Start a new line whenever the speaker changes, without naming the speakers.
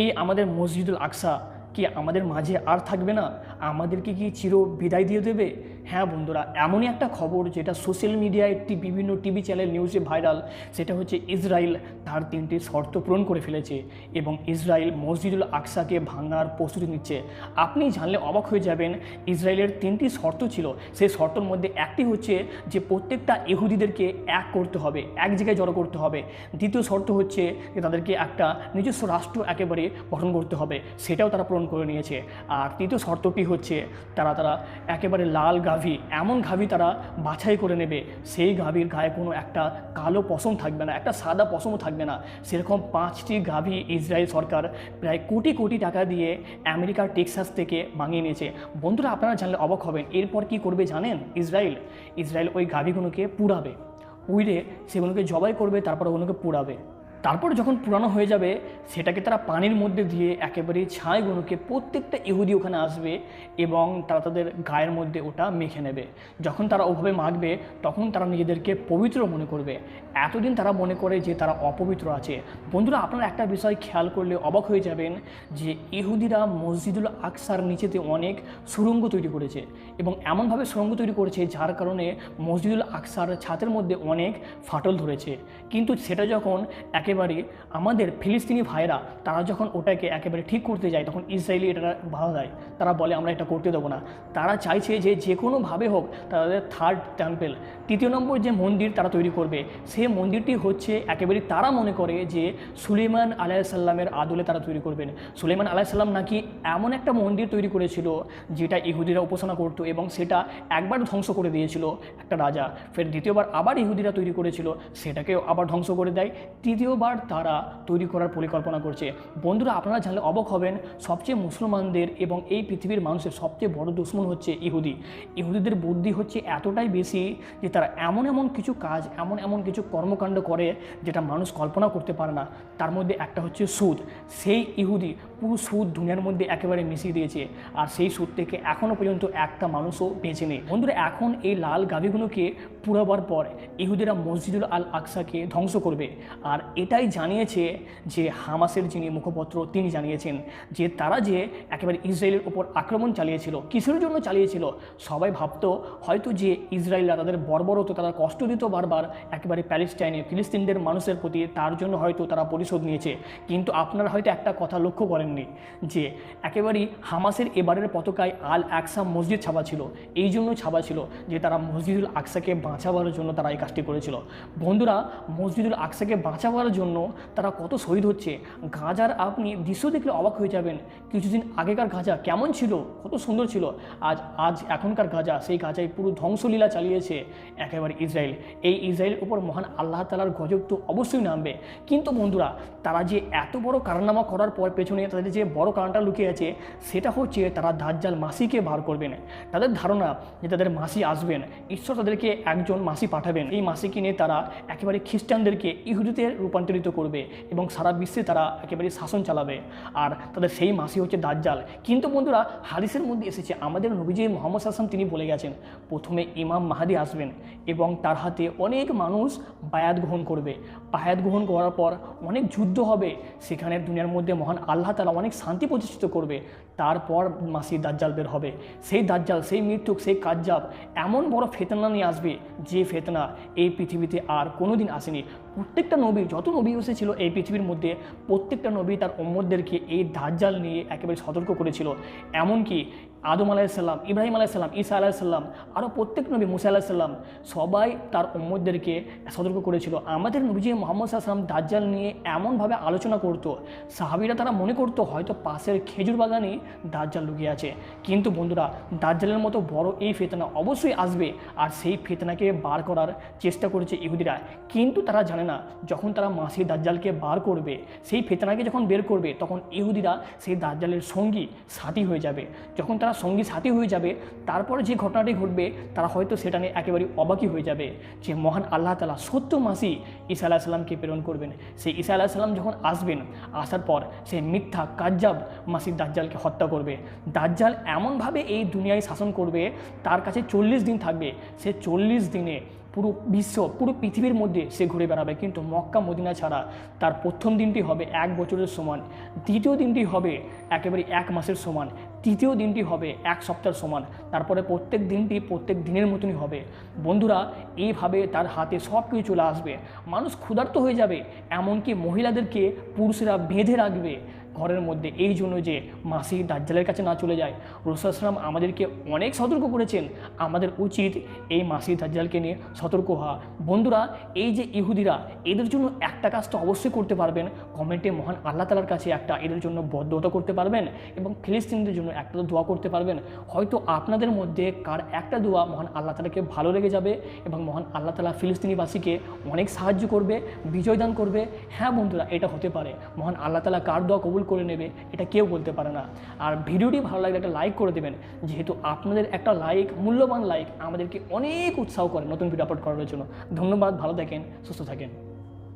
এই আমাদের মসজিদুল আকসা কি আমাদের মাঝে আর থাকবে না? আমাদেরকে কি চির বিদায় দিয়ে দেবে? হ্যাঁ বন্ধুরা, এমনই একটা খবর যেটা সোশ্যাল মিডিয়ায় বিভিন্ন টিভি চ্যানেল নিউজে ভাইরাল। সেটা হচ্ছে ইসরায়েল তার 3টি শর্ত পূরণ করে ফেলেছে এবং ইসরায়েল মসজিদুল আকসাকে ভাঙার প্রস্তুতি নিচ্ছে। আপনি জানলে অবাক হয়ে যাবেন, ইসরায়েলের 3টি শর্ত ছিল। সেই শর্তের মধ্যে একটি হচ্ছে যে প্রত্যেকটা ইহুদিদেরকে এক করতে হবে, এক জায়গায় জড়ো করতে হবে। দ্বিতীয় শর্ত হচ্ছে যে তাদেরকে একটা নিজস্ব রাষ্ট্র একেবারে গঠন করতে হবে, সেটাও তারা পূরণ করে নিয়েছে। আর তৃতীয় শর্তটি হচ্ছে তারা একেবারে লাল গাভী, এমন গাভী তারা বাছাই করে নেবে, সেই গাভীর গায়ে কোনো একটা কালো পশম থাকবে না, একটা সাদা পশমও থাকবে না। সেরকম 5টি গাভী ইসরায়েল সরকার প্রায় কোটি কোটি টাকা দিয়ে আমেরিকার টেক্সাস থেকে মাঙিয়ে নিয়েছে। বন্ধুরা, আপনারা জানলে অবাক হবেন, এরপর কি করবে জানেন? ইসরায়েল ওই গাভীগুলোকে পুড়াবে, পুড়ে সেগুলোকে জবাই করবে, তারপর ওগুলোকে পুড়াবে। তারপর যখন পুরানো হয়ে যাবে সেটাকে তারা পানির মধ্যে দিয়ে একেবারে ছাইগুলোকে প্রত্যেকটা ইহুদি ওখানে আসবে এবং তারা তাদের গায়ের মধ্যে ওটা মেখে নেবে। যখন তারা ওভাবে মাখবে তখন তারা নিজেদেরকে পবিত্র মনে করবে। এতদিন তারা মনে করে যে তারা অপবিত্র আছে। বন্ধুরা, আপনারা একটা বিষয় খেয়াল করলে অবাক হয়ে যাবেন যে ইহুদিরা মসজিদুল আকসার নিচেতে অনেক সুড়ঙ্গ তৈরি করেছে এবং এমনভাবে সুড়ঙ্গ তৈরি করেছে যার কারণে মসজিদুল আকসার ছাদের মধ্যে অনেক ফাটল ধরেছে। কিন্তু সেটা যখন একেবারে আমাদের ফিলিস্তিনি ভাইরা তারা যখন ওটাকে একেবারে ঠিক করতে যায় তখন ইসরায়েলি এটা বাধা দেয়। তারা বলে আমরা এটা করতে দেবো না। তারা চাইছে যে কোনোভাবে হোক তাদের 3rd টেম্পল, 3য় নম্বর যে মন্দির তারা তৈরি করবে, সেই মন্দিরটি হচ্ছে একেবারে তারা মনে করে যে সুলাইমান আলাইহিসসালামের আদলে তারা তৈরি করবেন। সুলাইমান আলাইহিসসালাম নাকি এমন একটা মন্দির তৈরি করেছিল যেটা ইহুদিরা উপাসনা করতো এবং সেটা একবার ধ্বংস করে দিয়েছিল একটা রাজা। ফের দ্বিতীয়বার আবার ইহুদিরা তৈরি করেছিল, সেটাকেও আবার ধ্বংস করে দেয়। তৃতীয়বার তারা তৈরি করার পরিকল্পনা করছে। বন্ধুরা, আপনারা জানলে অবাক হবেন, সবচেয়ে মুসলমানদের এবং এই পৃথিবীর মানুষের সবচেয়ে বড় দুশমন হচ্ছে ইহুদিদের বুদ্ধি হচ্ছে এতটাই বেশি যে তারা এমন কিছু কাজ, এমন কিছু কর্মকাণ্ড করে যেটা মানুষ কল্পনা করতে পারে না। তার মধ্যে একটা হচ্ছে সুদ। সেই ইহুদি পুরো সুদ দুনিয়ার মধ্যে একেবারে মিশিয়ে দিয়েছে, আর সেই সুদ থেকে এখনও পর্যন্ত একটা মানুষও বেঁচে নেই। বন্ধুরা, এখন এই লাল গাভীগুলোকে পুরাবার পর ইহুদিরা মসজিদুল আল আকসাকে ধ্বংস করবে। আর এটাই জানিয়েছে যে হামাসের যিনি মুখপত্র তিনি জানিয়েছেন যে তারা যে একেবারে ইসরায়েলের উপর আক্রমণ চালিয়েছিল, কিসের জন্য চালিয়েছিল? সবাই ভাবতো হয়তো যে ইসরায়েলরা তাদের বর্বরত, তারা কষ্ট দিত বারবার একেবারে প্যালেস্টাইনে ফিলিস্তিনদের মানুষের প্রতি, তার জন্য হয়তো তারা প্রতিশোধ নিয়েছে। কিন্তু আপনারা হয়তো একটা কথা লক্ষ্য করেননি যে একেবারেই হামাসের এবারের পতাকায় আল আকসা মসজিদ ছাপা ছিল। এই জন্য ছাপা ছিল যে তারা মসজিদুল আকসাকে বাঁচাবার জন্য তারা এই কাজটি করেছিল। বন্ধুরা, মসজিদুল আকসাকে বাঁচাবার জন্য তারা কত শহীদ হচ্ছে। গাজার আপনি দৃশ্য দেখলে অবাক হয়ে যাবেন। কিছুদিন আগেকার গাজা কেমন ছিল, কত সুন্দর ছিল। আজ এখনকার গাজা, সেই গাজায় পুরো ধ্বংসলীলা চালিয়েছে একেবারে ইসরায়েল। এই ইসরায়েলের উপর মহান আল্লাহ তাআলার গজব তো অবশ্যই নামবে। কিন্তু বন্ধুরা, তারা যে এত বড় কারনামা করার পর পেছনে তাদের যে বড় কারণটা লুকিয়ে আছে সেটা হচ্ছে তারা দাজ্জাল মাসিকে বার করবেন। তাদের ধারণা যে তাদের মাসি আসবেন, ঈশ্বর তাদেরকে একজন মাসি পাঠাবেন। এই মাসিকে নিয়ে তারা একেবারে খ্রিস্টানদেরকে ইহুদিতে রূপান্তরিত করবে এবং সারা বিশ্বে তারা একেবারে শাসন চালাবে। আর তাদের সেই মাসি হচ্ছে দাজ্জাল। কিন্তু বন্ধুরা, হাদিসের মধ্যে এসেছে আমাদের নবীজি মুহাম্মদ সাল্লাল্লাহু আলাইহি ওয়াসাল্লাম তিনি বলে গেছেন প্রথমে ইমাম মাহদি আসবেন এবং তার হাতে অনেক মানুষ বায়াত গ্রহণ করবে। বায়াত গ্রহণ করার পর অনেক যুদ্ধ হবে, সেখানে দুনিয়ার মধ্যে মহান আল্লাহ তাআলা অনেক শান্তি প্রতিষ্ঠিত করবে। তারপর মাসি দাজ্জাল বের হবে। সেই দাজ্জাল, সেই মৃত্যুক, সেই কাজ্জাব এমন বড় ফেতনা নিয়ে আসবে যে ফেতনা এই পৃথিবীতে আর কোনোদিন আসেনি। প্রত্যেকটা নবী, যত নবী এসেছিল এই পৃথিবীর মধ্যে, প্রত্যেকটা নবী তার উম্মতদেরকে এই দাজ্জাল নিয়ে একেবারে সতর্ক করেছিল। এমনকি আদম আলাইহিসসালাম, ইব্রাহিম আলাইহিসসালাম, ঈসা আলাইহিসসালাম, আরও প্রত্যেক নবী, মুসা আলাইহিসসালাম, সবাই তার উম্মতদেরকে সতর্ক করেছিল। আমাদের নবীজি মুহাম্মদ সাল্লাল্লাহু আলাইহি ওয়াসাল্লাম দাজ্জাল নিয়ে এমনভাবে আলোচনা করতো, সাহাবীরা তারা মনে করতো হয়তো পাশের খেজুর বাগানেই দাজ্জাল লুকিয়ে আছে। কিন্তু বন্ধুরা, দাজ্জালের মতো বড় এই ফিতনা অবশ্যই আসবে, আর সেই ফিতনাকে বার করার চেষ্টা করেছে ইহুদিরা। কিন্তু তারা জানে না যখন তারা মাসি দাজ্জালকে বার করবে, সেই ফিতনাকে যখন বের করবে, তখন ইহুদিরা সেই দাজ্জালের সঙ্গী সাথী হয়ে যাবে। যখন তারা সঙ্গী সাথী হয়ে যাবে, তারপরে যে ঘটনাটি ঘটবে তারা হয়তো সেটা নিয়ে একেবারে অবাকই হয়ে যাবে যে মহান আল্লাহ তাআলা সত্য মাসি ঈসা আলাইহিস সালামকে প্রেরণ করবেন। সেই ঈসা আলাইহিস সালাম যখন আসবেন, আসার পর সেই মিথ্যা কাজ্জাব মাসি দাজ্জালকে হত্যা করবে। দাজ্জাল এমনভাবে এই দুনিয়ায় শাসন করবে, তার কাছে 40 দিন থাকবে। সে 40 দিনে পুরো বিশ্ব, পুরো পৃথিবীর মধ্যে সে ঘুরে বেড়াবে, কিন্তু মক্কা মদিনা ছাড়া তার প্রথম দিনটি হবে 1 বছরের সমান, দ্বিতীয় দিনটি হবে একেবারে 1 মাসের সমান, তৃতীয় দিনটি হবে 1 সপ্তাহের সমান, তারপরে প্রত্যেক দিনটি প্রত্যেক দিনের মতনই হবে। বন্ধুরা, এইভাবে তার হাতে সব কিছু চলে আসবে, মানুষ ক্ষুধার্ত হয়ে যাবে, এমনকি মহিলাদেরকে পুরুষেরা বেঁধে রাখবে ঘরের মধ্যে, এই জন্য যে মাসিহ দাজ্জালের কাছে না চলে যায়। রাসূল সাল্লাল্লাহু আমাদেরকে অনেক সতর্ক করেছেন, আমাদের উচিত এই মাসিহ দাজ্জালকে নিয়ে সতর্ক হওয়া। বন্ধুরা, এই যে ইহুদিরা, এদের জন্য একটা কাজ তো অবশ্যই করতে পারবেন, কমেন্টে মহান আল্লাহ তাআলার কাছে একটা এদের জন্য বদদোয়া করতে পারবেন, এবং ফিলিস্তিনিদের জন্য একটা তো দোয়া করতে পারবেন। হয়তো আপনাদের মধ্যে কার একটা দোয়া মহান আল্লাহ তাআলাকে ভালো লেগে যাবে, এবং মহান আল্লাহ তাআলা ফিলিস্তিনিবাসীকে অনেক সাহায্য করবে, বিজয় দান করবে। হ্যাঁ বন্ধুরা, এটা হতে পারে। মহান আল্লাহ তাআলা কার দোয়া কবুল করে নেবে এটা কেউ বলতে পারে না। আর ভিডিওটি ভালো লাগলে একটা লাইক করে দেবেন, যেহেতু আপনাদের একটা লাইক, মূল্যবান লাইক আমাদেরকে অনেক উৎসাহ করে নতুন ভিডিও আপলোড করার জন্য। ধন্যবাদ, ভালো থাকেন, সুস্থ থাকেন।